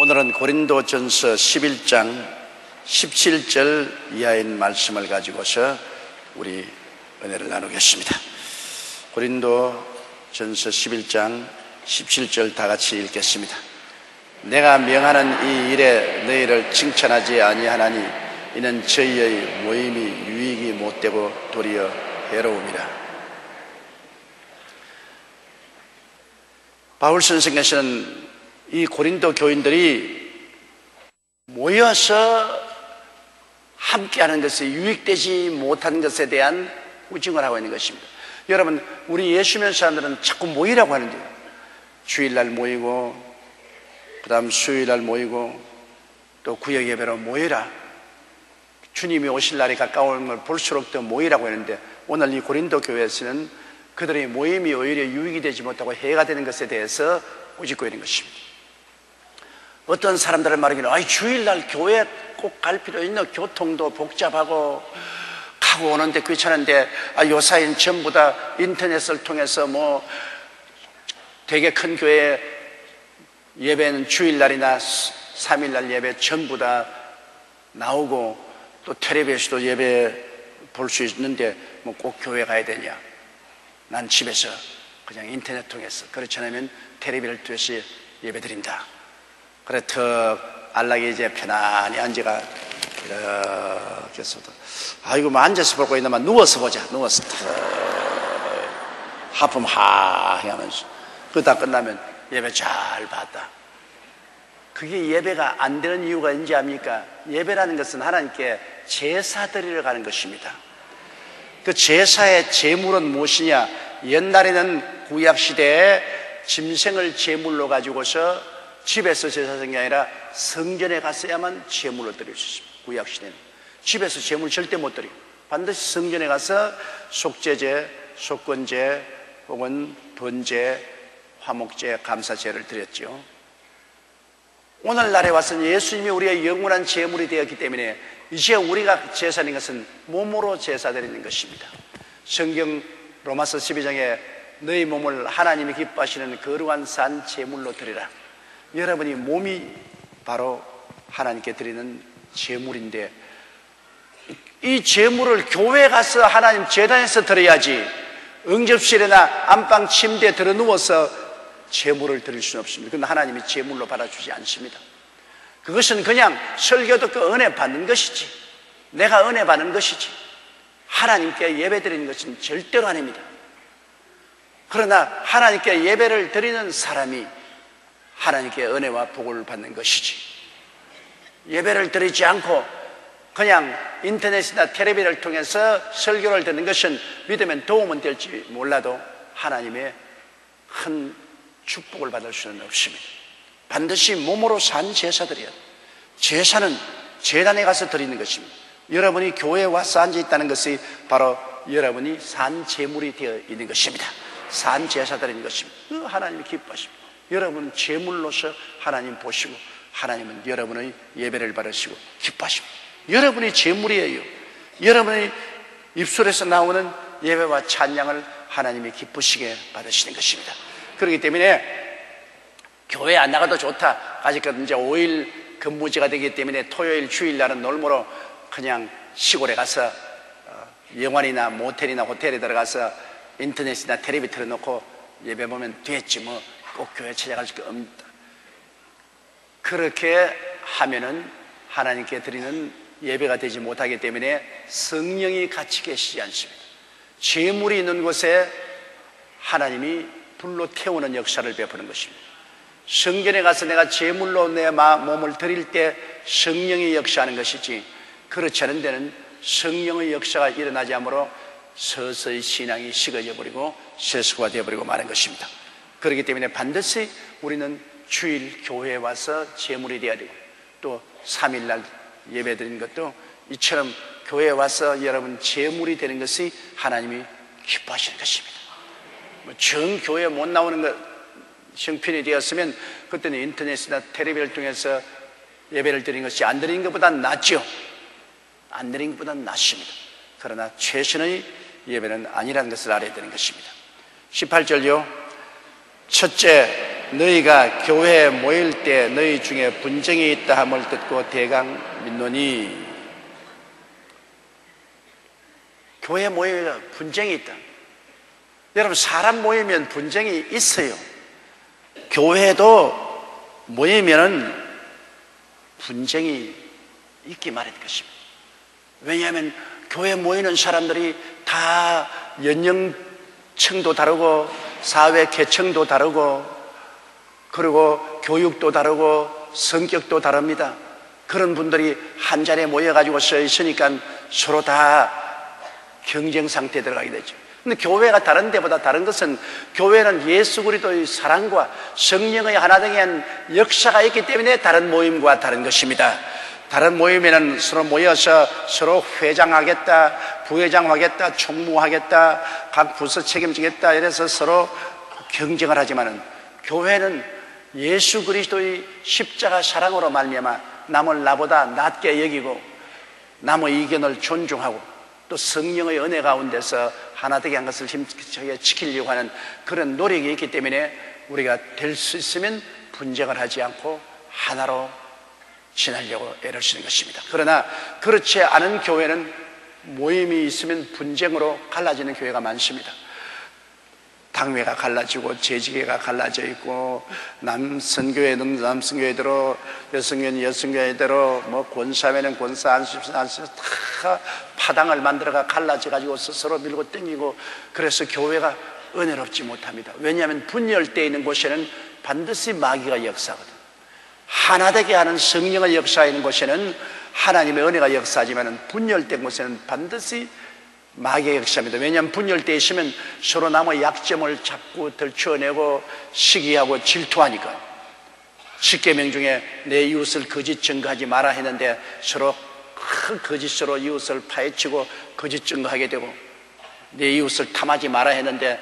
오늘은 고린도전서 11장 17절 이하인 말씀을 가지고서 우리 은혜를 나누겠습니다. 고린도전서 11장 17절 다 같이 읽겠습니다. 내가 명하는 이 일에 너희를 칭찬하지 아니하나니 이는 저희의 모임이 유익이 못되고 도리어 해로움이라. 바울 선생께서는 이 고린도 교인들이 모여서 함께하는 것이 유익되지 못한 것에 대한 후징을 하고 있는 것입니다. 여러분, 우리 예수 믿는 사람들은 자꾸 모이라고 하는데요. 주일날 모이고, 그 다음 수요일날 모이고, 또 구역 예배로 모이라. 주님이 오실 날이 가까운 걸 볼수록 더 모이라고 하는데, 오늘 이 고린도 교회에서는 그들의 모임이 오히려 유익이 되지 못하고 해가 되는 것에 대해서 꾸짖고 있는 것입니다. 어떤 사람들을 말하기는 주일날 교회 꼭 갈 필요 있나? 교통도 복잡하고 가고 오는데 귀찮은데 요사이는 전부 다 인터넷을 통해서 되게 큰 교회 예배는 주일날이나 3일날 예배 전부 다 나오고 또 텔레비에서도 예배 볼 수 있는데 꼭 교회 가야 되냐? 난 집에서 그냥 인터넷 통해서, 그렇지 않으면 텔레비를 통해서 예배 드린다. 그래 턱 안락에 이제 편안히 앉아가 이렇게 해서도 이거 앉아서 볼 거 있나만 누워서 보자. 누워서 턱 하품 하히 하면서 그러다 끝나면 예배 잘 봤다. 그게 예배가 안 되는 이유가 있는지 압니까? 예배라는 것은 하나님께 제사 드리러 가는 것입니다. 그 제사의 제물은 무엇이냐? 옛날에는 구약시대에 짐승을 제물로 가지고서 집에서 제사 드리는 게 아니라 성전에 갔어야만 제물로 드릴 수 있습니다. 구약시대는 집에서 제물 절대 못 드려요. 반드시 성전에 가서 속죄제, 속건제 혹은 번제, 화목제, 감사제를 드렸죠. 오늘날에 와서는 예수님이 우리의 영원한 제물이 되었기 때문에 이제 우리가 제사드리는 것은 몸으로 제사드리는 것입니다. 성경 로마서 12장에 너희 몸을 하나님이 기뻐하시는 거룩한 산 제물로 드리라. 여러분이 몸이 바로 하나님께 드리는 제물인데, 이 제물을 교회 가서 하나님 제단에서 드려야지 응접실이나 안방 침대에 들어 누워서 제물을 드릴 수는 없습니다. 그건 하나님이 제물로 받아주지 않습니다. 그것은 그냥 설교 듣고 은혜 받는 것이지, 내가 은혜 받는 것이지, 하나님께 예배 드리는 것은 절대로 아닙니다. 그러나 하나님께 예배를 드리는 사람이 하나님께 은혜와 복을 받는 것이지, 예배를 드리지 않고 그냥 인터넷이나 텔레비를 통해서 설교를 듣는 것은 믿으면 도움은 될지 몰라도 하나님의 큰 축복을 받을 수는 없습니다. 반드시 몸으로 산 제사드려야 돼요. 제사는 제단에 가서 드리는 것입니다. 여러분이 교회에 와서 앉아 있다는 것이 바로 여러분이 산 제물이 되어 있는 것입니다. 산 제사 드리는 것입니다. 하나님이 기뻐하십니다. 여러분은 제물로서 하나님 보시고 하나님은 여러분의 예배를 받으시고 기뻐하십니다. 여러분이 제물이에요. 여러분의 입술에서 나오는 예배와 찬양을 하나님이 기쁘시게 받으시는 것입니다. 그렇기 때문에 교회 안 나가도 좋다. 아직까지 이제 5일 근무제가 되기 때문에 토요일, 주일날은 놀모로 그냥 시골에 가서 영화관이나 모텔이나 호텔에 들어가서 인터넷이나 텔레비 틀어놓고 예배 보면 됐지 꼭 교회 찾아갈 수 없다. 그렇게 하면은 하나님께 드리는 예배가 되지 못하기 때문에 성령이 같이 계시지 않습니다. 제물이 있는 곳에 하나님이 불로 태우는 역사를 베푸는 것입니다. 성전에 가서 내가 제물로 내 몸을 드릴 때 성령이 역사하는 것이지, 그렇지 않은 데는 성령의 역사가 일어나지 않으므로 서서히 신앙이 식어져 버리고 세수가 되어버리고 마는 것입니다. 그렇기 때문에 반드시 우리는 주일 교회에 와서 제물이 되어야 되고, 또 3일날 예배 드리는 것도 이처럼 교회에 와서 여러분 제물이 되는 것이 하나님이 기뻐하시는 것입니다. 정 교회에 못 나오는 것 형편이 되었으면 그때는 인터넷이나 텔레비를 통해서 예배를 드리는 것이 안 드리는 것보다는 낫죠. 안 드리는 것보다는 낫습니다. 그러나 최선의 예배는 아니라는 것을 알아야 되는 것입니다. 18절요. 첫째, 너희가 교회에 모일 때 너희 중에 분쟁이 있다 함을 듣고 대강 믿노니. 교회에 모이면 분쟁이 있다. 여러분, 사람 모이면 분쟁이 있어요. 교회도 모이면은 분쟁이 있기 마련인 것입니다. 왜냐하면 교회 모이는 사람들이 다 연령층도 다르고 사회 계층도 다르고 그리고 교육도 다르고 성격도 다릅니다. 그런 분들이 한 자리에 모여가지고 서 있으니까 서로 다 경쟁 상태에 들어가게 되죠. 근데 교회가 다른 데보다 다른 것은 교회는 예수 그리스도의 사랑과 성령의 하나됨의 역사가 있기 때문에 다른 모임과 다른 것입니다. 다른 모임에는 서로 모여서 서로 회장하겠다, 부회장하겠다, 총무하겠다, 각 부서 책임지겠다 이래서 서로 경쟁을 하지만은 교회는 예수 그리스도의 십자가 사랑으로 말미암아 남을 나보다 낮게 여기고 남의 의견을 존중하고 또 성령의 은혜 가운데서 하나 되게 한 것을 힘차게 지키려고 하는 그런 노력이 있기 때문에 우리가 될 수 있으면 분쟁을 하지 않고 하나로 지내려고 애를 쓰는 것입니다. 그러나 그렇지 않은 교회는 모임이 있으면 분쟁으로 갈라지는 교회가 많습니다. 당회가 갈라지고 재직회가 갈라져 있고 남선교회는 남선교회대로 여성교회는 여성교회대로 뭐 권사회는 권사 안수사 다 파당을 만들어가 갈라져가지고 서로 밀고 땡기고 그래서 교회가 은혜롭지 못합니다. 왜냐하면 분열되어 있는 곳에는 반드시 마귀가 역사하거든. 하나 되게 하는 성령의 역사에 있는 곳에는 하나님의 은혜가 역사하지만 분열된 곳에는 반드시 마귀의 역사입니다. 왜냐하면 분열되어 있으면 서로 남의 약점을 자꾸 들춰내고 시기하고 질투하니까. 십계명 중에 내 이웃을 거짓 증거하지 마라 했는데 서로 큰 거짓으로 이웃을 파헤치고 거짓 증거하게 되고 내 이웃을 탐하지 마라 했는데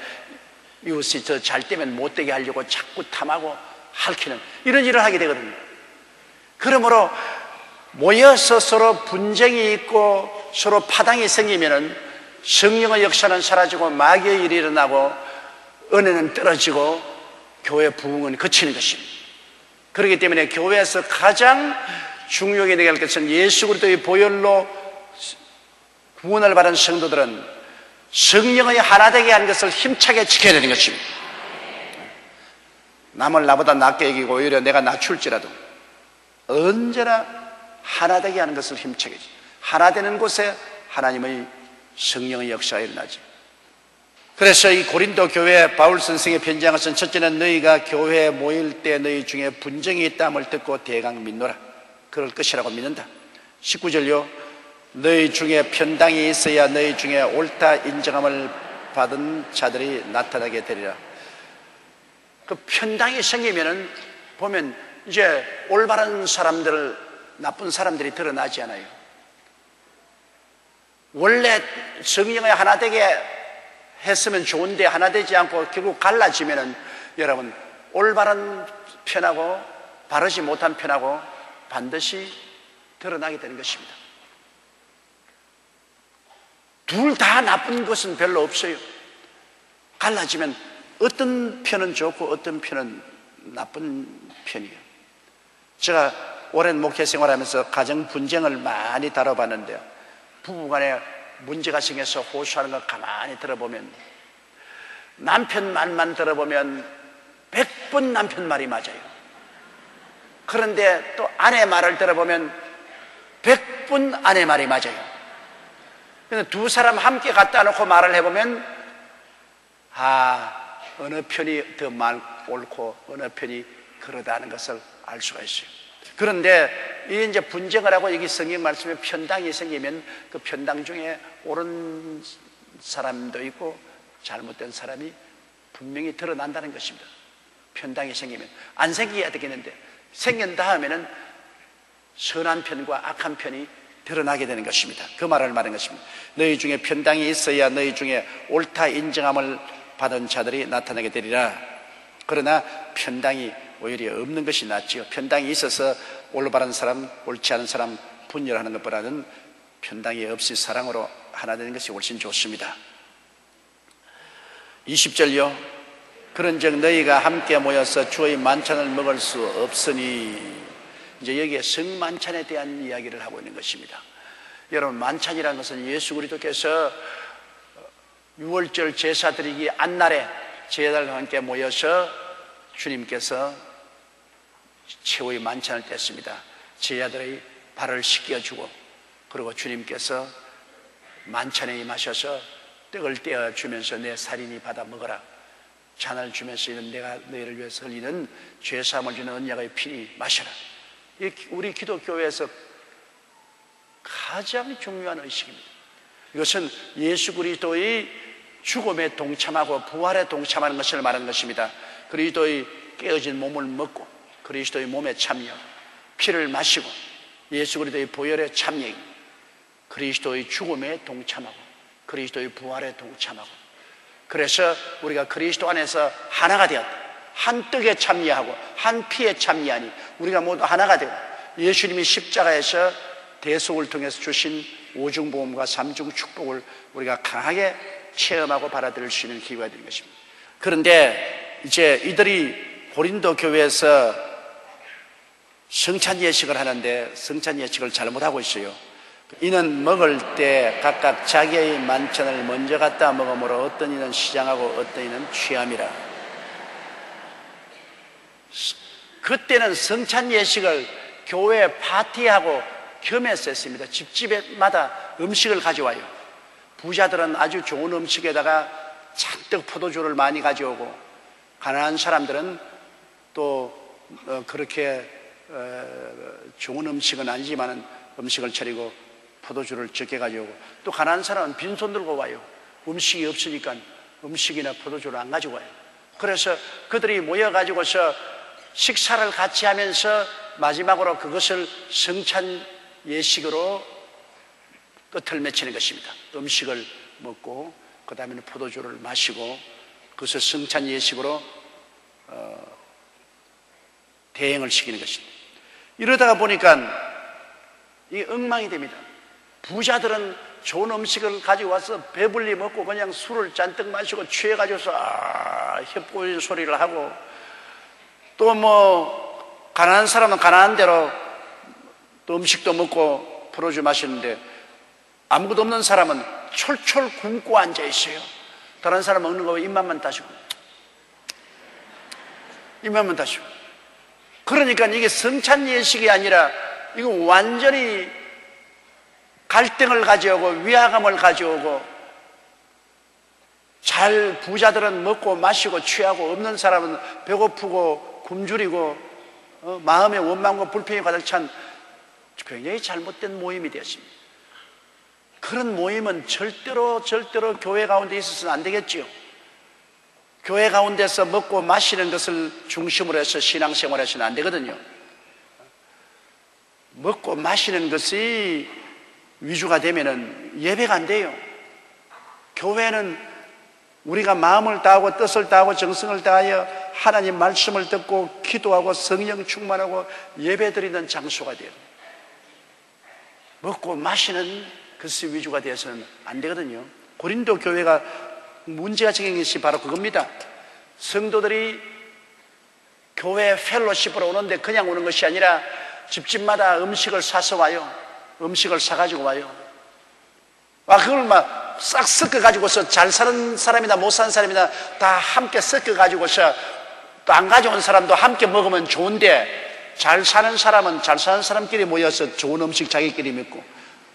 이웃이 더 잘 되면 못되게 하려고 자꾸 탐하고 핥히는 이런 일을 하게 되거든요. 그러므로 모여서 서로 분쟁이 있고 서로 파당이 생기면은 성령의 역사는 사라지고 마귀의 일이 일어나고 은혜는 떨어지고 교회 부흥은 그치는 것입니다. 그렇기 때문에 교회에서 가장 중요하게 되게 할 것은 예수 그리스도의 보혈로 구원을 받은 성도들은 성령의 하나 되게 하는 것을 힘차게 지켜야 되는 것입니다. 남을 나보다 낮게 여기고 오히려 내가 낮출지라도 언제나 하나 되게 하는 것을 힘차게 하나 되는 곳에 하나님의 성령의 역사가 일어나죠. 그래서 이 고린도 교회 바울 선생의 편지한 것은 첫째는 너희가 교회에 모일 때 너희 중에 분쟁이 있다함을 듣고 대강 믿노라. 그럴 것이라고 믿는다. 19절요. 너희 중에 편당이 있어야 너희 중에 옳다 인정함을 받은 자들이 나타나게 되리라. 그 편당이 생기면은 보면 이제 올바른 사람들, 나쁜 사람들이 드러나지 않아요. 원래 성령의 하나 되게 했으면 좋은데 하나 되지 않고 결국 갈라지면은 여러분 올바른 편하고 바르지 못한 편하고 반드시 드러나게 되는 것입니다. 둘 다 나쁜 것은 별로 없어요. 갈라지면 어떤 편은 좋고 어떤 편은 나쁜 편이에요. 제가 오랜 목회 생활하면서 가정 분쟁을 많이 다뤄봤는데요. 부부간에 문제가 생겨서 호소하는 걸 가만히 들어보면 남편 말만 들어보면 100번 남편 말이 맞아요. 그런데 또 아내 말을 들어보면 100번 아내 말이 맞아요. 그래서 두 사람 함께 갖다 놓고 말을 해보면 어느 편이 더 옳고 어느 편이 그러다는 것을 알 수가 있어요. 그런데 이 이제 분쟁을 하고 여기 성경 말씀에 편당이 생기면 그 편당 중에 옳은 사람도 있고 잘못된 사람이 분명히 드러난다는 것입니다. 편당이 생기면 안 생기게 되겠는데 생긴 다음에는 선한 편과 악한 편이 드러나게 되는 것입니다. 그 말을 말하는 것입니다. 너희 중에 편당이 있어야 너희 중에 옳다 인정함을 받은 자들이 나타나게 되리라. 그러나 편당이 오히려 없는 것이 낫지요. 편당이 있어서 올바른 사람, 옳지 않은 사람 분열하는 것보다는 편당이 없이 사랑으로 하나 되는 것이 훨씬 좋습니다. 20절요. 그런즉 너희가 함께 모여서 주의 만찬을 먹을 수 없으니, 이제 여기에 성만찬에 대한 이야기를 하고 있는 것입니다. 여러분, 만찬이라는 것은 예수 그리스도께서 6월절 제사 드리기 안날에 제자들과 함께 모여서 주님께서 최후의 만찬을 뗐습니다. 제자들의 발을 씻겨주고, 그리고 주님께서 만찬에 임하셔서 떡을 떼어주면서 내 살인이 받아 먹어라, 잔을 주면서 이는 내가 너희를 위해서 흘리는 죄사함을 주는 언약의 피니 마셔라. 우리 기독교회에서 가장 중요한 의식입니다. 이것은 예수 그리스도의 죽음에 동참하고 부활에 동참하는 것을 말하는 것입니다. 그리스도의 깨어진 몸을 먹고 그리스도의 몸에 참여, 피를 마시고 예수 그리스도의 보혈에 참여, 그리스도의 죽음에 동참하고 그리스도의 부활에 동참하고, 그래서 우리가 그리스도 안에서 하나가 되었다. 한 떡에 참여하고 한 피에 참여하니 우리가 모두 하나가 되고, 예수님이 십자가에서 대속을 통해서 주신 오중보험과 삼중 축복을 우리가 강하게 체험하고 받아들일 수 있는 기회가 되는 것입니다. 그런데 이제 이들이 고린도 교회에서 성찬 예식을 하는데 성찬 예식을 잘못하고 있어요. 이는 먹을 때 각각 자기의 만찬을 먼저 갖다 먹으므로 어떤 이는 시장하고 어떤 이는 취함이라. 그때는 성찬 예식을 교회 파티하고 겸했었습니다. 집집마다 음식을 가져와요. 부자들은 아주 좋은 음식에다가 잔뜩 포도주를 많이 가져오고, 가난한 사람들은 또 그렇게 좋은 음식은 아니지만 음식을 차리고 포도주를 적게 가져오고, 또 가난한 사람은 빈손 들고 와요. 음식이 없으니까 음식이나 포도주를 안 가지고 와요. 그래서 그들이 모여가지고서 식사를 같이 하면서 마지막으로 그것을 성찬 예식으로 끝을 맺히는 것입니다. 음식을 먹고 그 다음에는 포도주를 마시고 그것을 성찬 예식으로 대행을 시키는 것입니다. 이러다가 보니까 이게 엉망이 됩니다. 부자들은 좋은 음식을 가지고 와서 배불리 먹고 그냥 술을 잔뜩 마시고 취해가지고서 협고의 소리를 하고, 또 뭐 가난한 사람은 가난한 대로 또 음식도 먹고 포도주 마시는데, 아무것도 없는 사람은 철철 굶고 앉아 있어요. 다른 사람 먹는 거 입맛만 다시고 그러니까 이게 성찬 예식이 아니라 이거 완전히 갈등을 가져오고 위화감을 가져오고, 잘 부자들은 먹고 마시고 취하고 없는 사람은 배고프고 굶주리고 마음의 원망과 불평이 가득 찬 굉장히 잘못된 모임이 되었습니다. 그런 모임은 절대로 교회 가운데 있어서는 안 되겠지요. 교회 가운데서 먹고 마시는 것을 중심으로 해서 신앙생활을 해서는 안 되거든요. 먹고 마시는 것이 위주가 되면은 예배가 안 돼요. 교회는 우리가 마음을 다하고 뜻을 다하고 정성을 다하여 하나님 말씀을 듣고 기도하고 성령 충만하고 예배드리는 장소가 돼요. 먹고 마시는 것이 위주가 되어서는 안 되거든요. 고린도 교회가 문제가 생긴 것이 바로 그겁니다. 성도들이 교회 펠로십으로 오는데 그냥 오는 것이 아니라 집집마다 음식을 사서 와요. 음식을 사가지고 와요. 그걸 막 싹 섞어가지고서 잘 사는 사람이나 못 사는 사람이나 다 함께 섞어가지고서 또 안 가져온 사람도 함께 먹으면 좋은데, 잘 사는 사람은 잘 사는 사람끼리 모여서 좋은 음식 자기끼리 먹고,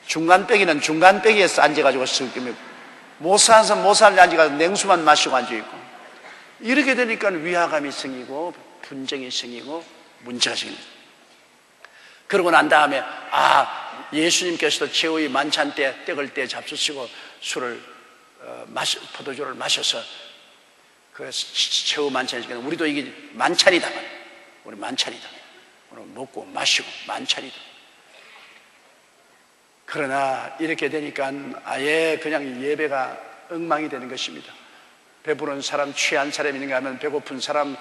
중간빼기는 중간빼기에서 앉아가지고 섞여 먹고, 못 사는 사람 못 사는 데 앉아가지고 냉수만 마시고 앉아있고, 이렇게 되니까 위화감이 생기고 분쟁이 생기고 문제가 생깁니다. 그러고 난 다음에 예수님께서도 최후의 만찬 때 떡을 떼 잡수시고 술을 포도주를 마셔서 그래서 최후 만찬이니까 우리도 이게 만찬이다. 우리 만찬이다. 우리 먹고 마시고 만찬이다. 그러나 이렇게 되니까 아예 그냥 예배가 엉망이 되는 것입니다. 배부른 사람, 취한 사람이 있는가 하면 배고픈 사람,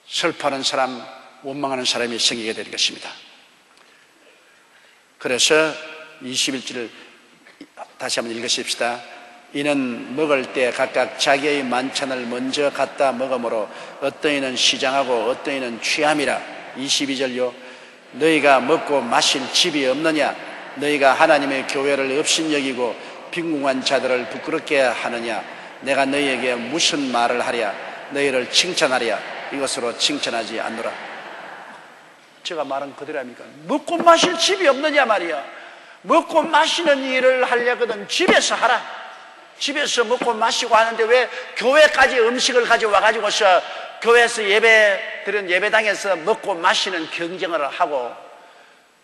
슬퍼하는 사람, 원망하는 사람이 생기게 되는 것입니다. 그래서 21절을 다시 한번 읽으십시다. 이는 먹을 때 각각 자기의 만찬을 먼저 갖다 먹으므로 어떤 이는 시장하고 어떤 이는 취함이라. 22절요. 너희가 먹고 마실 집이 없느냐? 너희가 하나님의 교회를 업신여기고 빈궁한 자들을 부끄럽게 하느냐? 내가 너희에게 무슨 말을 하랴? 너희를 칭찬하랴? 이것으로 칭찬하지 않노라. 제가 말한 그대로 합니까? 먹고 마실 집이 없느냐 말이야. 먹고 마시는 일을 하려거든 집에서 하라. 집에서 먹고 마시고 하는데 왜 교회까지 음식을 가져와 가지고서 교회에서 예배당에서 먹고 마시는 경쟁을 하고,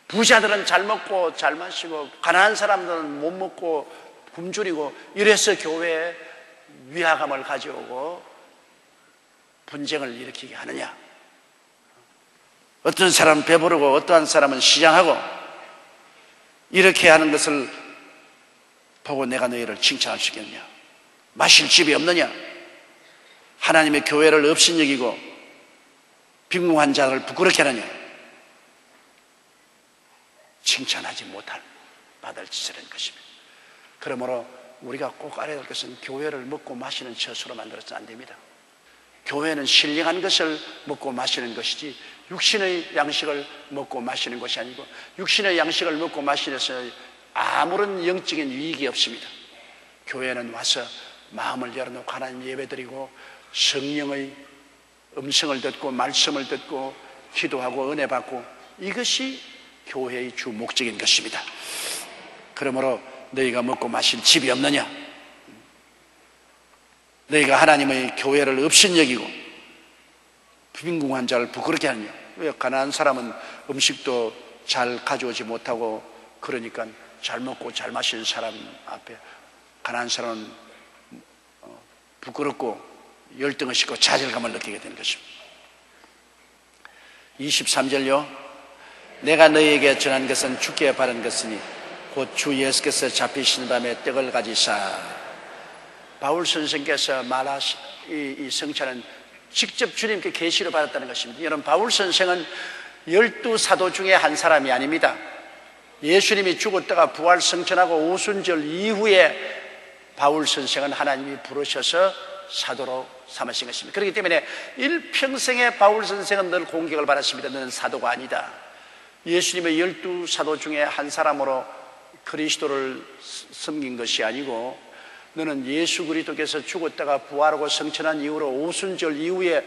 부자들은 잘 먹고 잘 마시고 가난한 사람들은 못 먹고 굶주리고, 이래서 교회에 위화감을 가져오고 분쟁을 일으키게 하느냐? 어떤 사람은 배부르고 어떠한 사람은 시장하고, 이렇게 하는 것을 보고 내가 너희를 칭찬할 수 있겠냐? 마실 집이 없느냐? 하나님의 교회를 업신여기고 빈궁한 자를 부끄럽게 하느냐? 칭찬하지 못할 받을 짓이라는 것입니다. 그러므로 우리가 꼭 알아야 될 것은 교회를 먹고 마시는 처소로 만들어서는 안 됩니다. 교회는 신령한 것을 먹고 마시는 것이지 육신의 양식을 먹고 마시는 것이 아니고, 육신의 양식을 먹고 마시면서 아무런 영적인 유익이 없습니다. 교회는 와서 마음을 열어놓고 하나님 예배드리고 성령의 음성을 듣고 말씀을 듣고 기도하고 은혜 받고, 이것이 교회의 주 목적인 것입니다. 그러므로 너희가 먹고 마실 집이 없느냐? 너희가 하나님의 교회를 업신여기고 빈궁한 자를 부끄럽게 하느냐? 왜 가난한 사람은 음식도 잘 가져오지 못하고, 그러니까 잘 먹고 잘 마시는 사람 앞에 가난한 사람은 부끄럽고 열등을 싣고 좌절감을 느끼게 되는 것입니다. 23절요. 내가 너희에게 전한 것은 주께 바른 것이니 곧 주 예수께서 잡히시는 밤에 떡을 가지사. 바울 선생께서 말하신 이 성찬은 직접 주님께 계시를 받았다는 것입니다. 여러분, 바울 선생은 12사도 중에 한 사람이 아닙니다. 예수님이 죽었다가 부활 성천하고 오순절 이후에 바울 선생은 하나님이 부르셔서 사도로 삼으신 것입니다. 그렇기 때문에 일평생에 바울 선생은 늘 공격을 받았습니다. 너는 사도가 아니다. 예수님의 12사도 중에 한 사람으로 그리스도를 섬긴 것이 아니고, 너는 예수 그리스도께서 죽었다가 부활하고 성천한 이후로 오순절 이후에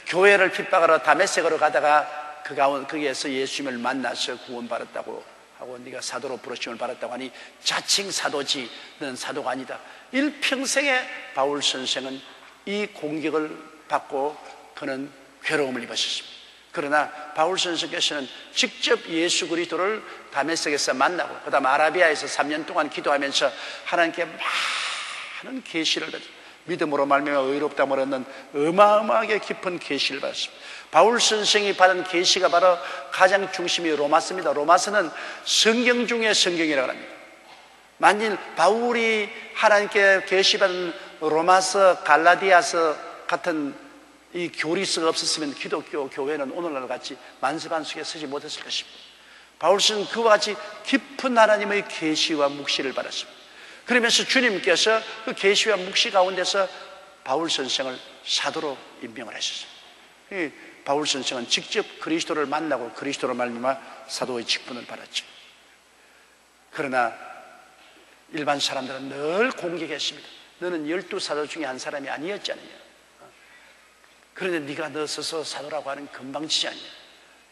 교회를 핍박하러 다메섹으로 가다가 거기에서 예수님을 만나서 구원받았다고 하고, 네가 사도로 부르심을 받았다고 하니 자칭 사도지 너는 사도가 아니다. 일평생에 바울 선생은 이 공격을 받고 그는 괴로움을 입으셨습니다. 그러나 바울 선생께서는 직접 예수 그리스도를 다메섹에서 만나고, 그 다음 아라비아에서 3년 동안 기도하면서 하나님께 많은 계시를 받았습니다. 믿음으로 말미암아 의롭다함을 얻는 어마어마하게 깊은 계시를 받았습니다. 바울 선생이 받은 계시가 바로 가장 중심이 로마서입니다. 로마서는 성경 중에 성경이라고 합니다. 만일 바울이 하나님께 계시받은 로마서, 갈라디아서 같은 이 교리서가 없었으면 기독교 교회는 오늘날 같이 만세반석에 서지 못했을 것입니다. 바울 선생은 그와 같이 깊은 하나님의 계시와 묵시를 받았습니다. 그러면서 주님께서 그 계시와 묵시 가운데서 바울 선생을 사도로 임명을 하셨어요. 이 바울 선생은 직접 그리스도를 만나고 그리스도로 말미암아 사도의 직분을 받았죠. 그러나 일반 사람들은 늘 공격했습니다. 너는 12사도 중에 한 사람이 아니었지 않느냐? 그런데 네가 너 스스로 사도라고 하는 건방지지 않냐?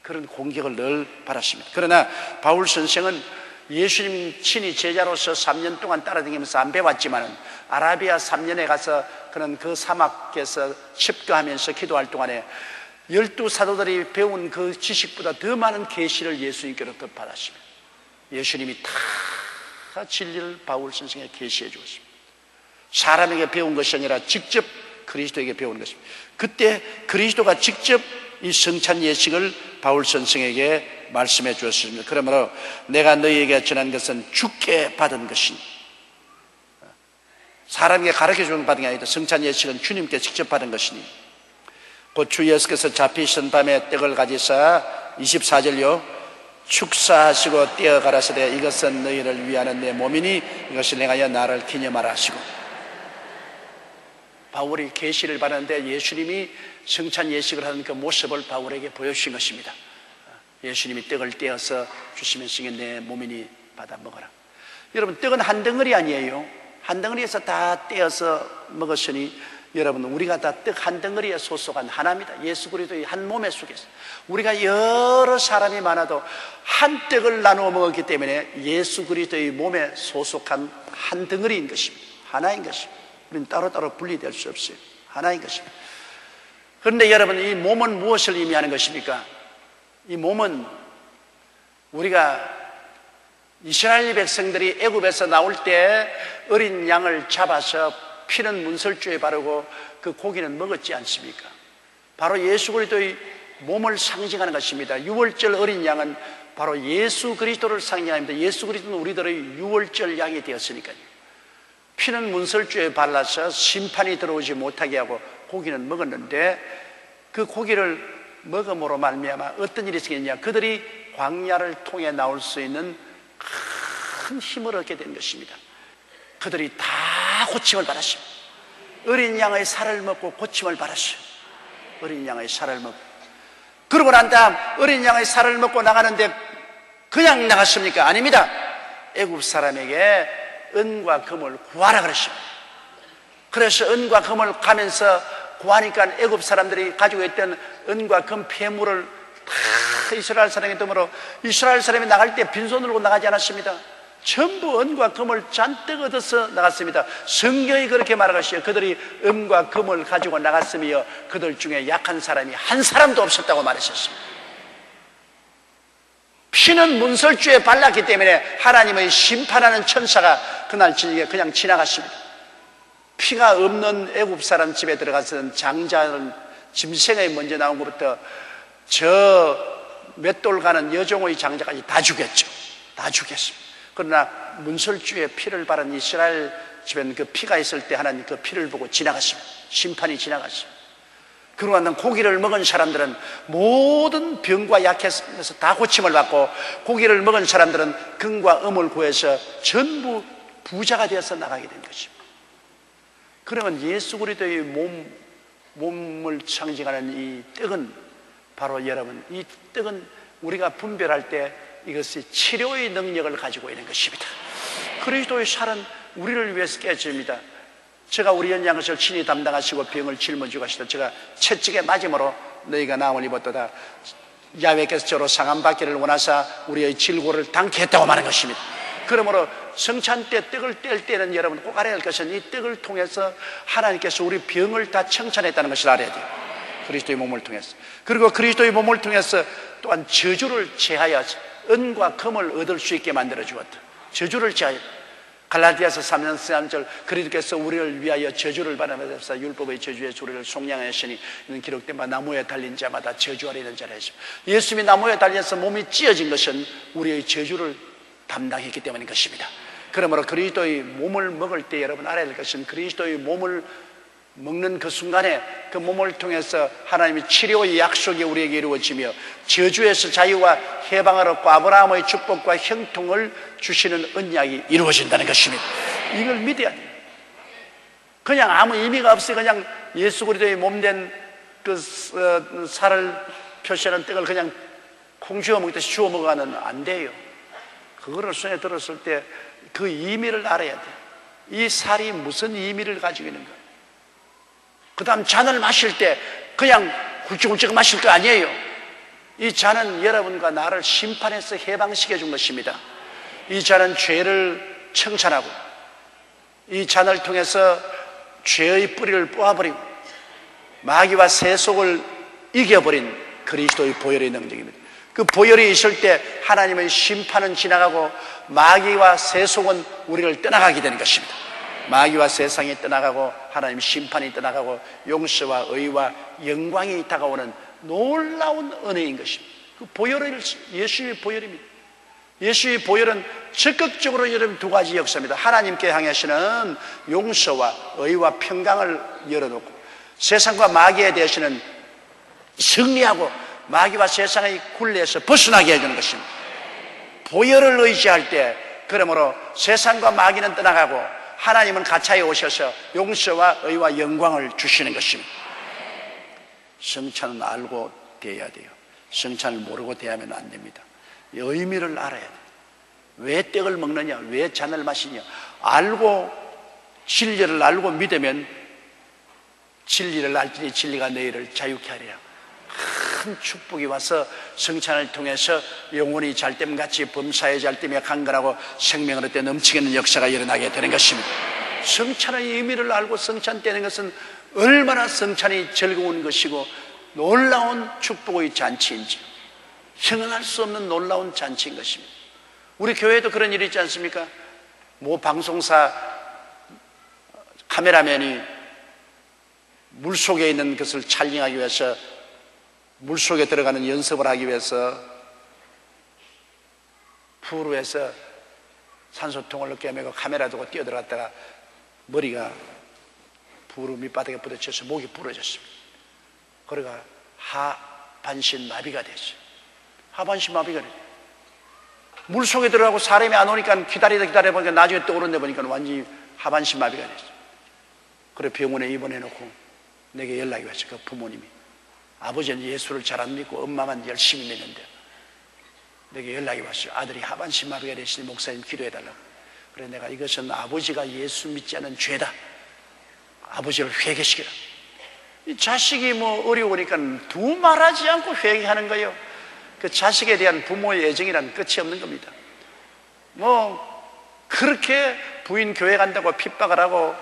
그런 공격을 늘 받았습니다. 그러나 바울 선생은 예수님 친히 제자로서 3년 동안 따라다니면서 안 배웠지만은 아라비아 3년에 가서 그는 그 사막에서 습거하면서 기도할 동안에 12사도들이 배운 그 지식보다 더 많은 계시를 예수님께로부터 받았습니다. 예수님이 다 진리를 바울 선생에게 계시해 주었습니다. 사람에게 배운 것이 아니라 직접 그리스도에게 배운 것입니다. 그때 그리스도가 직접 이 성찬 예식을 바울 선생에게 말씀해 주었습니다. 그러므로 내가 너희에게 전한 것은 주께 받은 것이니, 사람에게 가르쳐 주는 받은 게 아니다. 성찬 예식은 주님께 직접 받은 것이니 곧 주 예수께서 잡히신 밤에 떡을 가지사 24절요 축사하시고 떼어 가라사대 이것은 너희를 위하는 내 몸이니 이것을 행하여 나를 기념하라 하시고. 바울이 계시를 받았는데 예수님이 성찬 예식을 하는 그 모습을 바울에게 보여주신 것입니다. 예수님이 떡을 떼어서 주시면서 이게 내 몸이니 받아 먹어라. 여러분, 떡은 한 덩어리 아니에요. 한 덩어리에서 다 떼어서 먹었으니 여러분, 우리가 다 떡 한 덩어리에 소속한 하나입니다. 예수 그리스도의 한 몸에 속해서 우리가 여러 사람이 많아도 한 떡을 나누어 먹었기 때문에 예수 그리스도의 몸에 소속한 한 덩어리인 것입니다. 하나인 것입니다. 우리는 따로따로 분리될 수 없어요. 하나인 것입니다. 그런데 여러분, 이 몸은 무엇을 의미하는 것입니까? 이 몸은 우리가 이스라엘 백성들이 애굽에서 나올 때 어린 양을 잡아서 피는 문설주에 바르고 그 고기는 먹었지 않습니까? 바로 예수 그리스도의 몸을 상징하는 것입니다. 유월절 어린 양은 바로 예수 그리스도를 상징합니다. 예수 그리스도는 우리들의 유월절 양이 되었으니까요. 피는 문설주에 발라서 심판이 들어오지 못하게 하고 고기는 먹었는데 그 고기를 먹음으로 말미암아 어떤 일이 생겼냐? 그들이 광야를 통해 나올 수 있는 큰 힘을 얻게 된 것입니다. 그들이 다 고침을 받았습니다. 어린 양의 살을 먹고 고침을 받았어요. 어린 양의 살을 먹고. 그러고 난 다음 어린 양의 살을 먹고 나가는데 그냥 나갔습니까? 아닙니다. 애굽 사람에게 은과 금을 구하라 그랬습니다. 그래서 은과 금을 가면서 구하니까 애굽 사람들이 가지고 있던 은과 금 폐물을 다 이스라엘 사람에게 덤으로 이스라엘 사람이 나갈 때 빈손으로 나가지 않았습니다. 전부 은과 금을 잔뜩 얻어서 나갔습니다. 성경이 그렇게 말하시요 그들이 은과 금을 가지고 나갔으며 그들 중에 약한 사람이 한 사람도 없었다고 말하셨습니다. 피는 문설주에 발랐기 때문에 하나님의 심판하는 천사가 그날 저녁에 그냥 지나갔습니다. 피가 없는 애굽 사람 집에 들어가서는 장자는 짐승에 먼저 나온 것부터 저 몇 돌 가는 여종의 장자까지 다 죽였죠. 다 죽였습니다. 그러나 문설주에 피를 바른 이스라엘 집에는 그 피가 있을 때 하나님 그 피를 보고 지나갔습니다. 심판이 지나갔습니다. 그러고 난 고기를 먹은 사람들은 모든 병과 약해서 다 고침을 받고 고기를 먹은 사람들은 금과 음을 구해서 전부 부자가 되어서 나가게 된 것입니다. 그러면 예수 그리스도의 몸을 상징하는 이 떡은 바로 여러분, 이 떡은 우리가 분별할 때 이것이 치료의 능력을 가지고 있는 것입니다. 그리스도의 살은 우리를 위해서 깨집니다. 제가 우리 연양 것을 친히 담당하시고 병을 짊어지고 가시다 제가 채찍에 맞음으로 너희가 나음을 입었도다. 야훼께서 저로 상함받기를 원하사 우리의 질고를 당케 했다고 말하는 것입니다. 그러므로 성찬 때 떡을 뗄 때는 여러분 꼭 알아야 할 것은 이 떡을 통해서 하나님께서 우리 병을 다 청산했다는 것을 알아야 돼요. 그리스도의 몸을 통해서. 그리고 그리스도의 몸을 통해서 또한 저주를 제하여 은과 금을 얻을 수 있게 만들어 주었다. 저주를 제하여. 갈라디아서 3장 3절 그리스도께서 우리를 위하여 저주를 받으면서 율법의 저주의 소리를 속량하시니 이는 기록된 바 나무에 달린 자마다 저주 아래 있는 자라 했습니다. 예수님이 나무에 달려서 몸이 찢어진 것은 우리의 저주를 담당했기 때문인 것입니다. 그러므로 그리스도의 몸을 먹을 때 여러분 알아야 될 것은 그리스도의 몸을 먹는 그 순간에 그 몸을 통해서 하나님의 치료의 약속이 우리에게 이루어지며 저주에서 자유와 해방을 얻고 아브라함의 축복과 형통을 주시는 언약이 이루어진다는 것입니다. 이걸 믿어야 돼요. 그냥 아무 의미가 없어요. 그냥 예수 그리스도의 몸된 그 살을 표시하는 떡을 그냥 콩 주워 먹듯이 주워 먹어가는 안 돼요. 그거를 손에 들었을 때 그 의미를 알아야 돼요. 이 살이 무슨 의미를 가지고 있는가. 그 다음 잔을 마실 때 그냥 훌쩍훌쩍 마실 거 아니에요. 이 잔은 여러분과 나를 심판해서 해방시켜 준 것입니다. 이 잔은 죄를 청산하고 이 잔을 통해서 죄의 뿌리를 뽑아버리고 마귀와 세속을 이겨버린 그리스도의 보혈의 능력입니다. 그 보혈이 있을 때 하나님의 심판은 지나가고 마귀와 세속은 우리를 떠나가게 되는 것입니다. 마귀와 세상이 떠나가고 하나님 심판이 떠나가고 용서와 의와 영광이 다가오는 놀라운 은혜인 것입니다. 그 보혈은 예수의 보혈입니다. 예수의 보혈은 적극적으로 여러분 두 가지 역사입니다. 하나님께 향하시는 용서와 의와 평강을 열어놓고 세상과 마귀에 대해서는 승리하고 마귀와 세상의 굴레에서 벗어나게 해주는 것입니다. 보혈을 의지할 때, 그러므로 세상과 마귀는 떠나가고 하나님은 가차에 오셔서 용서와 의와 영광을 주시는 것입니다. 성찬은 알고 대해야 돼요. 성찬을 모르고 대하면 안 됩니다. 의미를 알아야 돼요. 왜 떡을 먹느냐, 왜 잔을 마시냐, 알고 진리를 알고 믿으면 진리를 알지니 진리가 너희를 자유케 하리라. 큰 축복이 와서 성찬을 통해서 영혼이 잘됨같이 범사에 잘됨에 강건하고 생명을 얻되 넘치는 역사가 일어나게 되는 것입니다. 성찬의 의미를 알고 성찬 떼는 것은 얼마나 성찬이 즐거운 것이고 놀라운 축복의 잔치인지, 형언할 수 없는 놀라운 잔치인 것입니다. 우리 교회도 그런 일이 있지 않습니까? 모 방송사 카메라맨이 물속에 있는 것을 촬영하기 위해서, 물속에 들어가는 연습을 하기 위해서 푸르에서 산소통을 껴매고 카메라 두고 뛰어들어갔다가 머리가 푸르 밑바닥에 부딪혀서 목이 부러졌습니다. 그러가 하반신 마비가 됐어요. 하반신 마비가 됐어요. 물속에 들어가고 사람이 안 오니까 기다리다 보니까 나중에 떠오른데 보니까 완전히 하반신 마비가 됐어요. 그래 병원에 입원해놓고 내게 연락이 왔어요. 그 부모님이. 아버지는 예수를 잘 안 믿고 엄마만 열심히 믿는데 내게 연락이 왔어요. 아들이 하반신 마비가 됐으니 목사님 기도해달라고. 그래 내가 이것은 아버지가 예수 믿지 않은 죄다. 아버지를 회개시키라. 이 자식이 뭐 어려우니까 두말하지 않고 회개하는 거예요. 그 자식에 대한 부모의 애정이란 끝이 없는 겁니다. 뭐 그렇게 부인 교회 간다고 핍박을 하고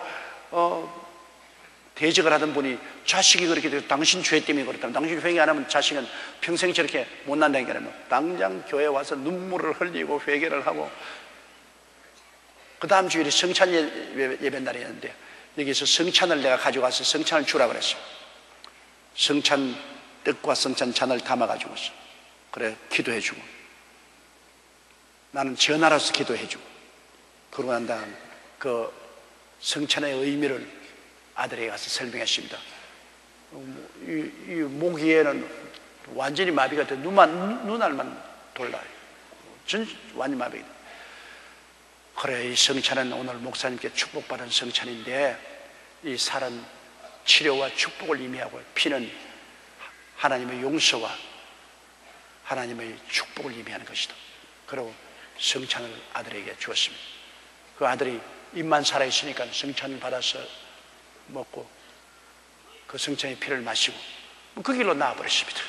대적을 하던 분이 자식이 그렇게 돼서 당신 죄 때문에 그렇다면, 당신 회개 안 하면 자식은 평생 저렇게 못난다는 게 아니라 당장 교회 와서 눈물을 흘리고 회개를 하고, 그 다음 주일에 성찬 예배 날이었는데 여기서 성찬을 내가 가져가서 성찬을 주라 그랬어요. 성찬 떡과 성찬 잔을 담아가지고 그래 기도해주고, 나는 전하로서 기도해주고, 그러고 난 다음 그 성찬의 의미를 아들에게 가서 설명했습니다. 이 목 위에는 완전히 마비가 돼. 눈알만 돌라요. 완전히 마비가 돼. 그래, 이 성찬은 오늘 목사님께 축복받은 성찬인데 이 살은 치료와 축복을 의미하고 피는 하나님의 용서와 하나님의 축복을 의미하는 것이다. 그리고 성찬을 아들에게 주었습니다. 그 아들이 입만 살아있으니까 성찬을 받아서 먹고 그 성찬의 피를 마시고 그 길로 나와버렸습니다.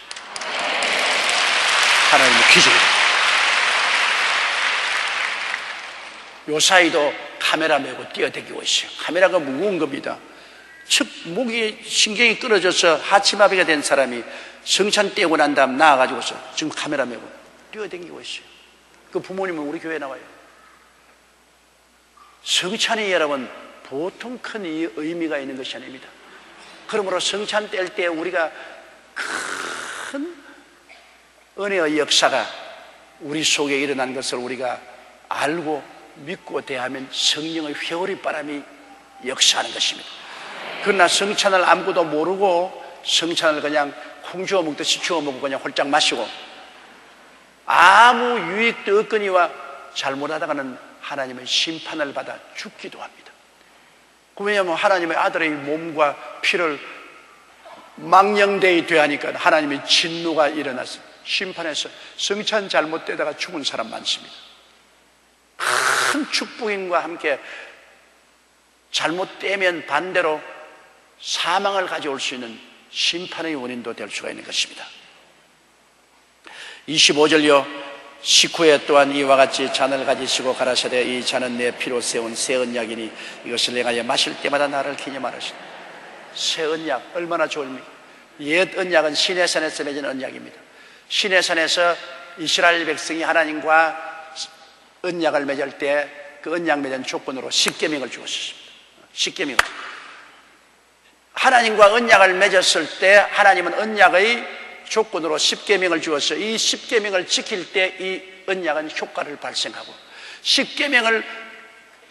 하나님의 기적입니다. 요 사이도 카메라 메고 뛰어다니고 있어요. 카메라가 무거운 겁니다. 즉 목이 신경이 끊어져서 하치마비가 된 사람이 성찬 떼고 난 다음 나와가지고서 지금 카메라 메고 뛰어다니고 있어요. 그 부모님은 우리 교회에 나와요. 성찬이 여러분 보통 큰 의미가 있는 것이 아닙니다. 그러므로 성찬 뗄 때 우리가 큰 은혜의 역사가 우리 속에 일어난 것을 우리가 알고 믿고 대하면 성령의 회오리 바람이 역사하는 것입니다. 그러나 성찬을 아무것도 모르고 성찬을 그냥 콩 주워 먹듯이 주워 먹고 그냥 홀짝 마시고 아무 유익도 없거니와 잘못하다가는 하나님의 심판을 받아 죽기도 합니다. 왜냐하면 하나님의 아들의 몸과 피를 망령되이 되하니까 하나님의 진노가 일어나서 심판해서 성찬 잘못되다가 죽은 사람 많습니다. 큰 축복임과 함께 잘못되면 반대로 사망을 가져올 수 있는 심판의 원인도 될 수가 있는 것입니다. 25절요 식후에 또한 이와 같이 잔을 가지시고 가라사대 이 잔은 내 피로 세운 새 언약이니 이것을 내가 마실 때마다 나를 기념하시라. 새 언약 얼마나 좋습니까? 옛 언약은 시내산에서 맺은 언약입니다. 시내산에서 이스라엘 백성이 하나님과 언약을 맺을 때 그 언약 맺은 조건으로 십계명을 주었습니다. 십계명. 하나님과 언약을 맺었을 때 하나님은 언약의 조건으로 십계명을 주어서 이 십계명을 지킬 때 이 언약은 효과를 발생하고 십계명을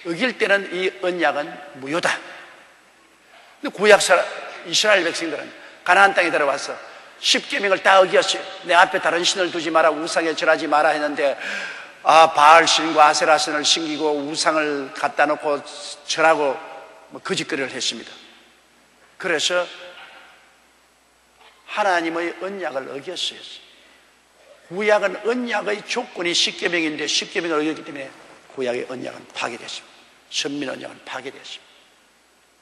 어길 때는 이 언약은 무효다. 근데 구약 이스라엘 백성들은 가나안 땅에 들어와서 십계명을 다 어겼어요. 내 앞에 다른 신을 두지 마라, 우상에 절하지 마라 했는데 바알신과 아세라신을 신기고 우상을 갖다 놓고 절하고 거짓거리를 했습니다. 그래서 하나님의 언약을 어겼어요. 구약은 언약의 조건이 십계명인데 십계명을 어겼기 때문에 구약의 언약은 파괴됐습니다. 선민 언약은 파괴됐습니다.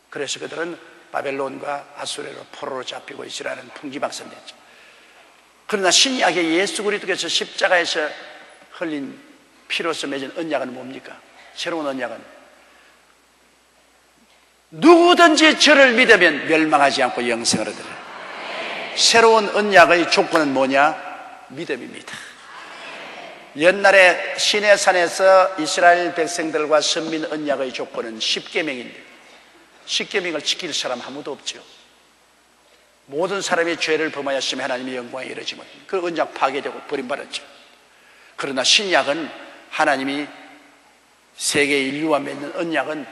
그래서 그들은 바벨론과 아수르로 포로로 잡히고 이스라엘은 풍지박산됐죠. 그러나 신약의 예수 그리스도께서 십자가에서 흘린 피로서 맺은 언약은 뭡니까? 새로운 언약은 누구든지 저를 믿으면 멸망하지 않고 영생을 얻으리라. 새로운 언약의 조건은 뭐냐? 믿음입니다. 옛날에 시내산에서 이스라엘 백성들과 선민 언약의 조건은 십계명인데 십계명을 지킬 사람 아무도 없죠. 모든 사람이 죄를 범하였으면 하나님의 영광에 이르지 못합니다. 그 언약 파괴되고 버림받았죠. 그러나 신약은 하나님이 세계 인류와 맺는 언약은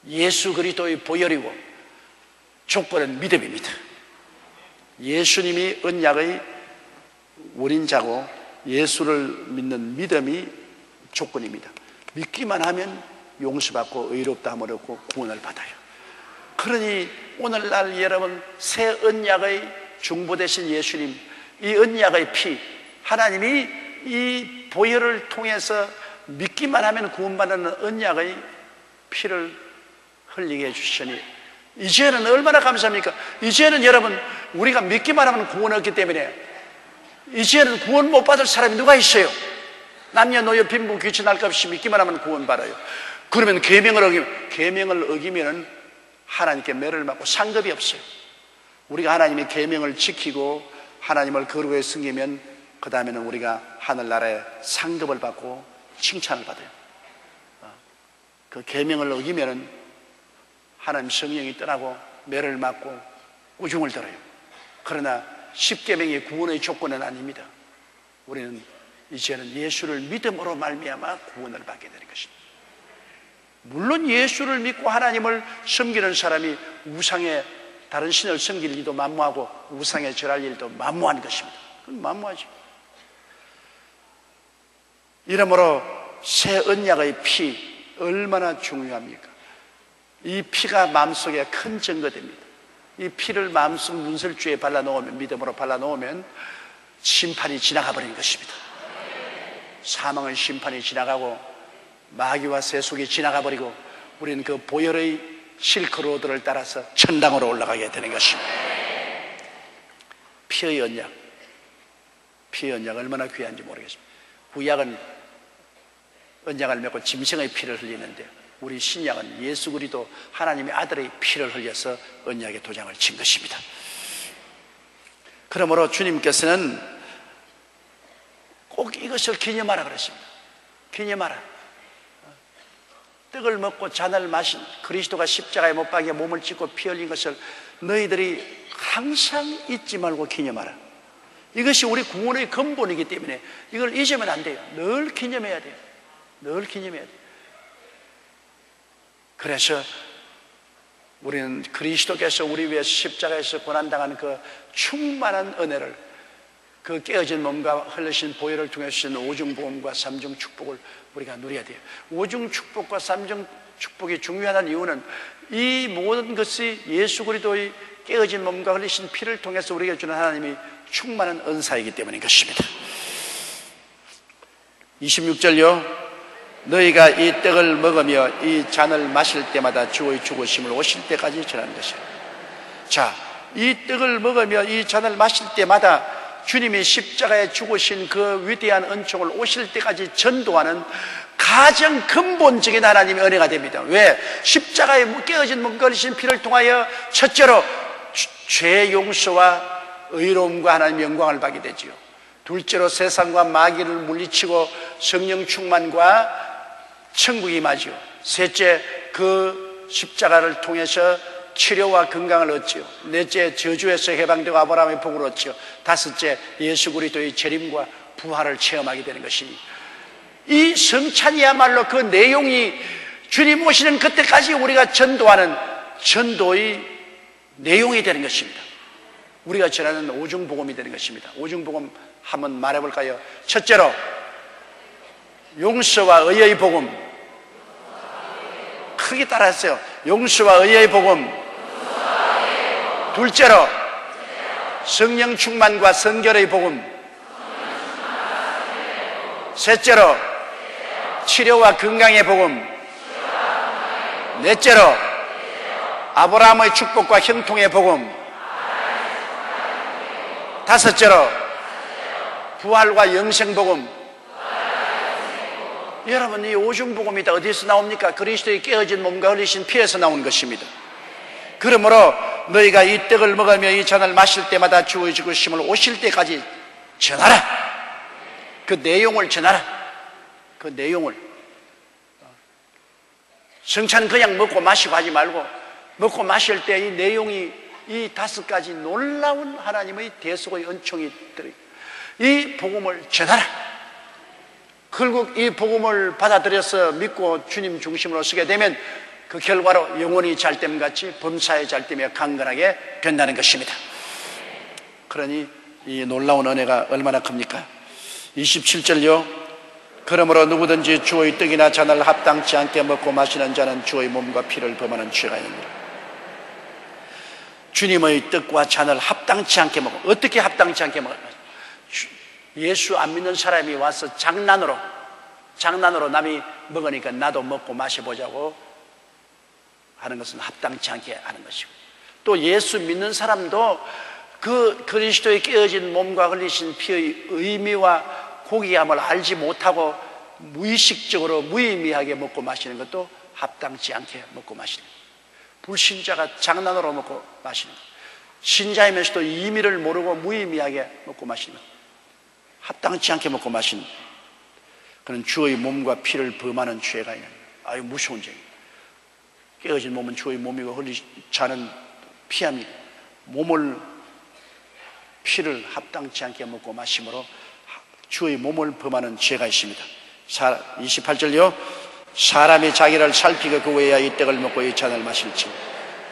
예수 그리스도의 보혈이고 조건은 믿음입니다. 예수님이 언약의 원인자고 예수를 믿는 믿음이 조건입니다. 믿기만 하면 용서받고 의롭다 함을 얻고 구원을 받아요. 그러니 오늘날 여러분 새 언약의 중보 되신 예수님, 이 언약의 피, 하나님이 이 보혈을 통해서 믿기만 하면 구원받는 언약의 피를 흘리게 해주시니 이제는 얼마나 감사합니까? 이제는 여러분 우리가 믿기만 하면 구원 얻기 때문에 이제는 구원 못 받을 사람이 누가 있어요? 남녀노소 빈부 귀천할 것 없이 믿기만 하면 구원 받아요. 그러면 계명을 어기면 하나님께 매를 맞고 상급이 없어요. 우리가 하나님의 계명을 지키고 하나님을 거룩하게 섬기면 그 다음에는 우리가 하늘나라에 상급을 받고 칭찬을 받아요. 그 계명을 어기면 하나님 성령이 떠나고 매를 맞고 우중을 들어요. 그러나 십계명의 구원의 조건은 아닙니다. 우리는 이제는 예수를 믿음으로 말미암아 구원을 받게 되는 것입니다. 물론 예수를 믿고 하나님을 섬기는 사람이 우상의 다른 신을 섬길 일도 만무하고 우상에 절할 일도 만무한 것입니다. 그건 만무하죠. 이러므로 새 언약의 피 얼마나 중요합니까? 이 피가 마음속에 큰 증거됩니다. 이 피를 마음속 문설주에 발라놓으면, 믿음으로 발라놓으면 심판이 지나가 버리는 것입니다. 사망의 심판이 지나가고 마귀와 세속이 지나가 버리고 우리는 그 보혈의 실크로드를 따라서 천당으로 올라가게 되는 것입니다. 피의 언약, 피의 언약 얼마나 귀한지 모르겠습니다. 구약은 언약을 맺고 짐승의 피를 흘리는데 우리 신약은 예수 그리스도 하나님의 아들의 피를 흘려서 언약의 도장을 친 것입니다. 그러므로 주님께서는 꼭 이것을 기념하라 그랬습니다. 기념하라. 떡을 먹고 잔을 마신 그리스도가 십자가에 못 박혀 몸을 찢고 피 흘린 것을 너희들이 항상 잊지 말고 기념하라. 이것이 우리 구원의 근본이기 때문에 이걸 잊으면 안 돼요. 늘 기념해야 돼요. 늘 기념해야 돼요. 그래서 우리는 그리스도께서 우리 위해서 십자가에서 고난당한 그 충만한 은혜를, 그 깨어진 몸과 흘리신 보혈을 통해 주신 오중보험과 삼중 축복을 우리가 누려야 돼요. 오중 축복과 삼중 축복이 중요한 이유는 이 모든 것이 예수 그리스도의 깨어진 몸과 흘리신 피를 통해서 우리에게 주는 하나님이 충만한 은사이기 때문인 것입니다. 26절요. 너희가 이 떡을 먹으며 이 잔을 마실 때마다 주의 죽으심을 오실 때까지 전하는 것이라. 자, 이 떡을 먹으며 이 잔을 마실 때마다 주님이 십자가에 죽으신 그 위대한 은총을 오실 때까지 전도하는 가장 근본적인 하나님의 은혜가 됩니다. 왜? 십자가에 깨어진 몸과 흘리신 피를 통하여 첫째로 죄 용서와 의로움과 하나님의 영광을 받게 되지요. 둘째로 세상과 마귀를 물리치고 성령 충만과 천국이 임하지요. 셋째, 그 십자가를 통해서 치료와 건강을 얻지요. 넷째, 저주에서 해방되고 아브라함의 복을 얻지요. 다섯째, 예수 그리스도의 재림과 부활을 체험하게 되는 것이니 이 성찬이야말로 그 내용이 주님 오시는 그때까지 우리가 전도하는 전도의 내용이 되는 것입니다. 우리가 전하는 오중복음이 되는 것입니다. 오중복음 한번 말해볼까요? 첫째로 용서와 의의 복음. 크게 따라했어요. 용서와 의의 복음. 둘째로 성령 충만과 선결의 복음. 셋째로 치료와 건강의 복음. 넷째로 아브라함의 축복과 형통의 복음. 다섯째로 부활과 영생 복음. 여러분, 이 오중 복음이 다 어디서 나옵니까? 그리스도의 깨어진 몸과 흘리신 피에서 나온 것입니다. 그러므로 너희가 이 떡을 먹으며 이 잔을 마실 때마다 주의 죽으심을 오실 때까지 전하라. 그 내용을 전하라. 그 내용을. 성찬 그냥 먹고 마시고 하지 말고, 먹고 마실 때 이 내용이 이 5가지 놀라운 하나님의 대속의 은총이 들어있고, 이 복음을 전하라. 결국 이 복음을 받아들여서 믿고 주님 중심으로 서게 되면 그 결과로 영혼이 잘됨같이 범사의 잘됨에 강건하게 된다는 것입니다. 그러니 이 놀라운 은혜가 얼마나 큽니까? 27절요. 그러므로 누구든지 주의 떡이나 잔을 합당치 않게 먹고 마시는 자는 주의 몸과 피를 범하는 죄가 있느니라. 주님의 떡과 잔을 합당치 않게 먹어. 어떻게 합당치 않게 먹어요? 예수 안 믿는 사람이 와서 장난으로 남이 먹으니까 나도 먹고 마셔보자고 하는 것은 합당치 않게 하는 것이고, 또 예수 믿는 사람도 그 그리스도의 깨어진 몸과 흘리신 피의 의미와 고귀함을 알지 못하고 무의식적으로 무의미하게 먹고 마시는 것도 합당치 않게 먹고 마시는 거예요. 불신자가 장난으로 먹고 마시는 거예요. 신자이면서도 의미를 모르고 무의미하게 먹고 마시는 거예요. 합당치 않게 먹고 마시는 거예요. 그는 주의 몸과 피를 범하는 죄가 있는 거예요. 아유, 무서운 죄입니다. 깨어진 몸은 주의 몸이고 흘리지 않은 피함이고, 피를 합당치 않게 먹고 마심으로 주의 몸을 범하는 죄가 있습니다. 28절요. 사람이 자기를 살피고 그 외야 이 떡을 먹고 이 잔을 마실지.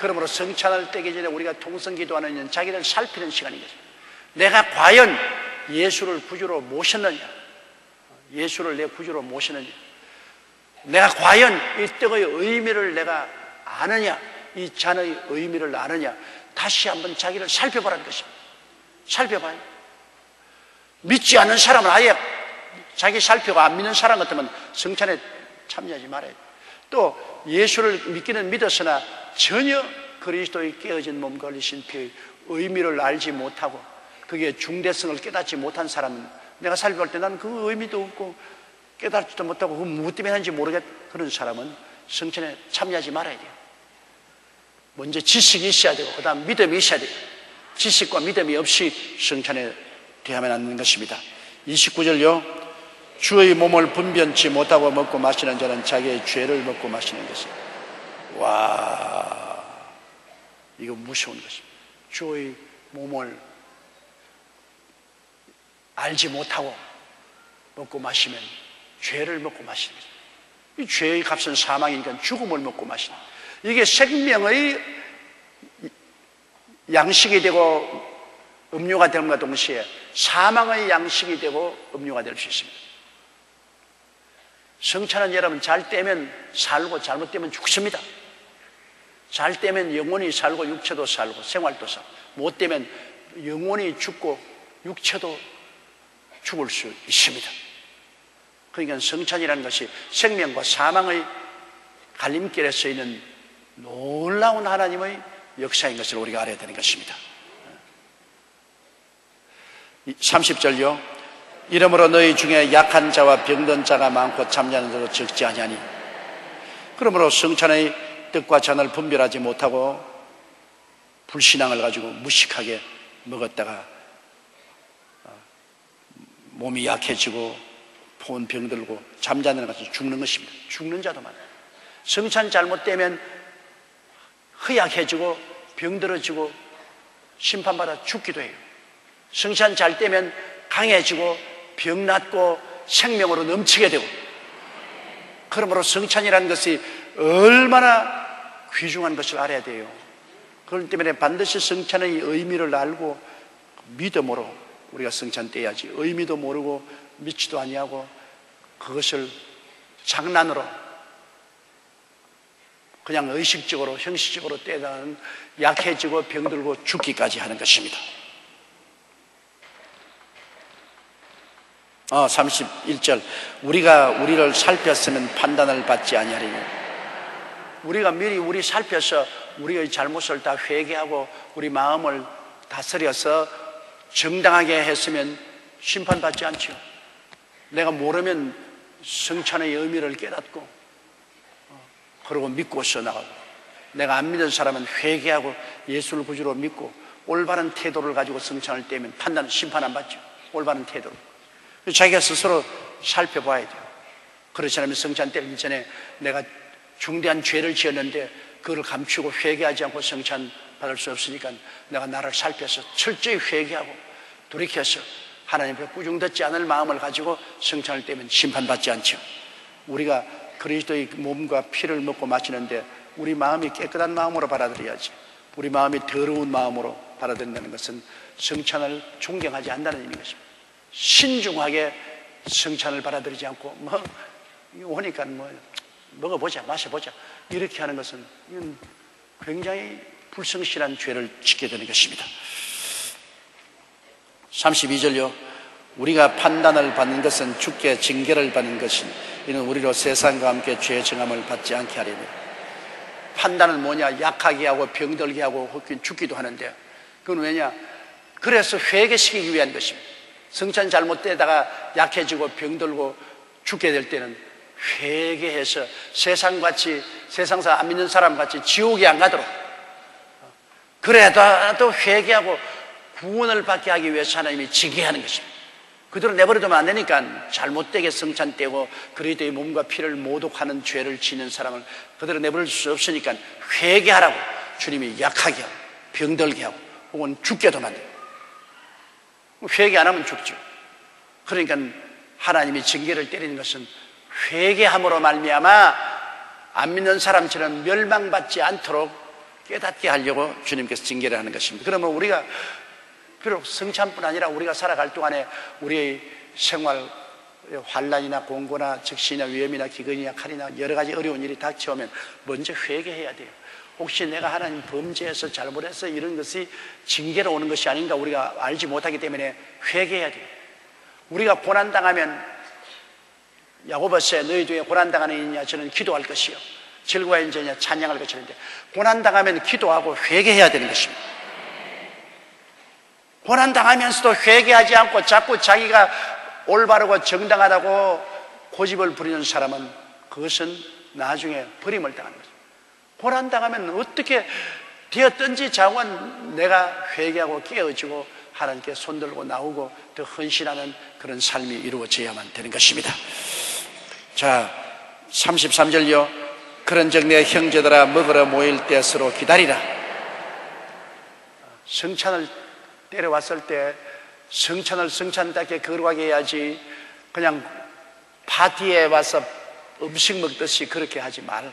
그러므로 성찬을 떼기 전에 우리가 통성기도하는 일은 자기를 살피는 시간인 거죠. 내가 과연 예수를 구주로 모셨느냐, 예수를 내 구주로 모셨느냐, 내가 과연 이 떡의 의미를 내가 아느냐, 이 잔의 의미를 아느냐, 다시 한번 자기를 살펴보라는 것입니다. 살펴봐요. 믿지 않는 사람은 아예 자기 살펴고 안 믿는 사람 같으면 성찬에 참여하지 말아요. 또 예수를 믿기는 믿었으나 전혀 그리스도의 깨어진 몸과 흘리신 피의 의미를 알지 못하고 그게 중대성을 깨닫지 못한 사람은, 내가 살펴볼 때 나는 그 의미도 없고 깨닫지도 못하고 그 무엇 때문에 하는지 모르겠, 그런 사람은 성찬에 참여하지 말아야 돼요. 먼저 지식이 있어야 되고 그 다음 믿음이 있어야 돼요. 지식과 믿음이 없이 성찬에 대하면 안 되는 것입니다. 29절요. 주의 몸을 분변치 못하고 먹고 마시는 자는 자기의 죄를 먹고 마시는 것입니다. 와, 이거 무서운 것입니다. 주의 몸을 알지 못하고 먹고 마시면 죄를 먹고 마시는 것입니다. 이 죄의 값은 사망이니까 죽음을 먹고 마시는 것입니다. 이게 생명의 양식이 되고 음료가 됨과 동시에 사망의 양식이 되고 음료가 될 수 있습니다. 성찬은 여러분 잘 떼면 살고 잘못되면 죽습니다. 잘 떼면 영혼이 살고 육체도 살고 생활도 살고, 못 떼면 영혼이 죽고 육체도 죽을 수 있습니다. 그러니까 성찬이라는 것이 생명과 사망의 갈림길에 서 있는 놀라운 하나님의 역사인 것을 우리가 알아야 되는 것입니다. 30절요. 이러므로 너희 중에 약한 자와 병든 자가 많고 잠자는 자도 적지 아니하니, 그러므로 성찬의 떡과 잔을 분별하지 못하고 불신앙을 가지고 무식하게 먹었다가 몸이 약해지고 포은 병들고 잠자는 것이 죽는 것입니다. 죽는 자도 많아요. 성찬 잘못되면 허약해지고 병들어지고 심판받아 죽기도 해요. 성찬 잘 되면 강해지고 병 낫고 생명으로 넘치게 되고, 그러므로 성찬이라는 것이 얼마나 귀중한 것을 알아야 돼요. 그렇기 때문에 반드시 성찬의 의미를 알고 믿음으로 우리가 성찬 떼야지, 의미도 모르고 믿지도 아니하고 그것을 장난으로 그냥 의식적으로 형식적으로 때다는 약해지고 병들고 죽기까지 하는 것입니다. 31절 우리가 우리를 살폈으면 판단을 받지 아니하리니. 우리가 미리 우리 살펴서 우리의 잘못을 다 회개하고 우리 마음을 다스려서 정당하게 했으면 심판받지 않죠. 내가 모르면 성찬의 의미를 깨닫고 그러고 믿고서 나가고, 내가 안 믿는 사람은 회개하고 예수를 구주로 믿고 올바른 태도를 가지고 성찬을 떼면 심판 안 받죠. 올바른 태도로 자기가 스스로 살펴봐야 돼요. 그렇지 않으면 성찬 때리기 전에 내가 중대한 죄를 지었는데 그걸 감추고 회개하지 않고 성찬 받을 수 없으니까 내가 나를 살펴서 철저히 회개하고 돌이켜서 하나님 앞에 꾸중듣지 않을 마음을 가지고 성찬을 떼면 심판받지 않죠. 우리가 그리스도의 몸과 피를 먹고 마시는데 우리 마음이 깨끗한 마음으로 받아들여야지. 우리 마음이 더러운 마음으로 받아들인다는 것은 성찬을 존경하지 않는다는 의미인 것입니다. 신중하게 성찬을 받아들이지 않고 오니까 먹어보자, 마셔보자 이렇게 하는 것은 이건 굉장히 불성실한 죄를 짓게 되는 것입니다. 32절요 우리가 판단을 받는 것은 주께 징계를 받는 것이니 이는 우리로 세상과 함께 죄 정함을 받지 않게 하려니. 판단은 뭐냐? 약하게 하고 병들게 하고 혹은 죽기도 하는데, 그건 왜냐? 그래서 회개시키기 위한 것입니다. 성찬 잘못되다가 약해지고 병들고 죽게 될 때는 회개해서 세상같이, 세상사 안 믿는 사람같이 지옥에 안 가도록, 그래도 회개하고 구원을 받게 하기 위해서 하나님이 징계하는 것입니다. 그대로 내버려두면 안 되니까 잘못되게 성찬 떼고 그리스도의 몸과 피를 모독하는 죄를 지는 사람을 그대로 내버릴 수 없으니까 회개하라고 주님이 약하게 하고 병들게 하고 혹은 죽게도 만들고. 회개 안 하면 죽죠. 그러니까 하나님이 징계를 때리는 것은 회개함으로 말미암아 안 믿는 사람처럼 멸망받지 않도록 깨닫게 하려고 주님께서 징계를 하는 것입니다. 그러면 우리가 비록 성찬뿐 아니라 우리가 살아갈 동안에 우리의 생활 환난이나 공고나 적시나 위험이나 기근이나 칼이나 여러 가지 어려운 일이 닥쳐오면 먼저 회개해야 돼요. 혹시 내가 하나님 범죄해서 잘못해서 이런 것이 징계로 오는 것이 아닌가 우리가 알지 못하기 때문에 회개해야 돼요. 우리가 고난당하면 야고보서에 너희 중에 고난당하는 이냐 저는 기도할 것이요 즐거워하는 자냐 찬양할 것이는데, 고난당하면 기도하고 회개해야 되는 것입니다. 고난당하면서도 회개하지 않고 자꾸 자기가 올바르고 정당하다고 고집을 부리는 사람은 그것은 나중에 버림을 당하는 거죠. 고난당하면 어떻게 되었든지 자원 내가 회개하고 깨어지고 하나님께 손들고 나오고 더 헌신하는 그런 삶이 이루어져야만 되는 것입니다. 자, 33절요 그런즉 내 형제들아 먹으러 모일 때 서로 기다리라. 성찬을 때려왔을 때 성찬을 성찬답게 거룩하게 해야지 그냥 파티에 와서 음식 먹듯이 그렇게 하지 말.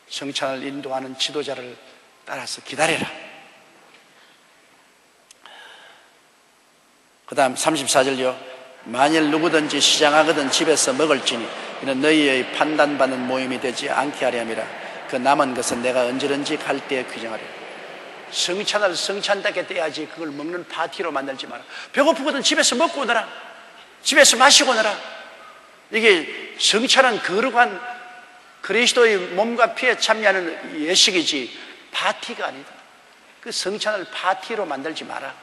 성찬을 인도하는 지도자를 따라서 기다려라. 그 다음 34절요 만일 누구든지 시장하거든 집에서 먹을지니 이는 너희의 판단받는 모임이 되지 않게 하려 함이라. 그 남은 것은 내가 언제든지 갈 때에 규정하리라. 성찬을 성찬답게 떼야지 그걸 먹는 파티로 만들지 마라. 배고프거든 집에서 먹고 오너라. 집에서 마시고 오너라. 이게 성찬은 거룩한 그리스도의 몸과 피에 참여하는 예식이지 파티가 아니다. 그 성찬을 파티로 만들지 마라.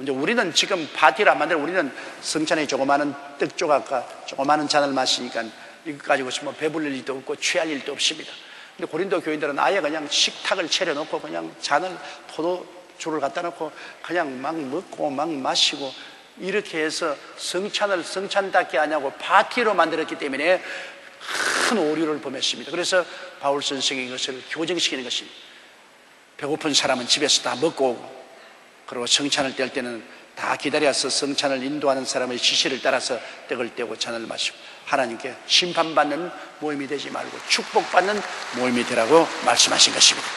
이제 우리는 지금 파티를 안 만들고 우리는 성찬에 조그마한 떡 조각과 조그마한 잔을 마시니까 이거 가지고 뭐 배불릴 일도 없고 취할 일도 없습니다. 근데 고린도 교인들은 아예 그냥 식탁을 차려놓고 그냥 잔을 포도주를 갖다 놓고 그냥 막 먹고 막 마시고 이렇게 해서 성찬을 성찬답게 하냐고 파티로 만들었기 때문에 큰 오류를 범했습니다. 그래서 바울 선생이 이것을 교정시키는 것입니다. 배고픈 사람은 집에서 다 먹고 오고, 그리고 성찬을 뗄 때는 다 기다려서 성찬을 인도하는 사람의 지시를 따라서 떡을 떼고 잔을 마시고 하나님께 심판받는 모임이 되지 말고 축복받는 모임이 되라고 말씀하신 것입니다.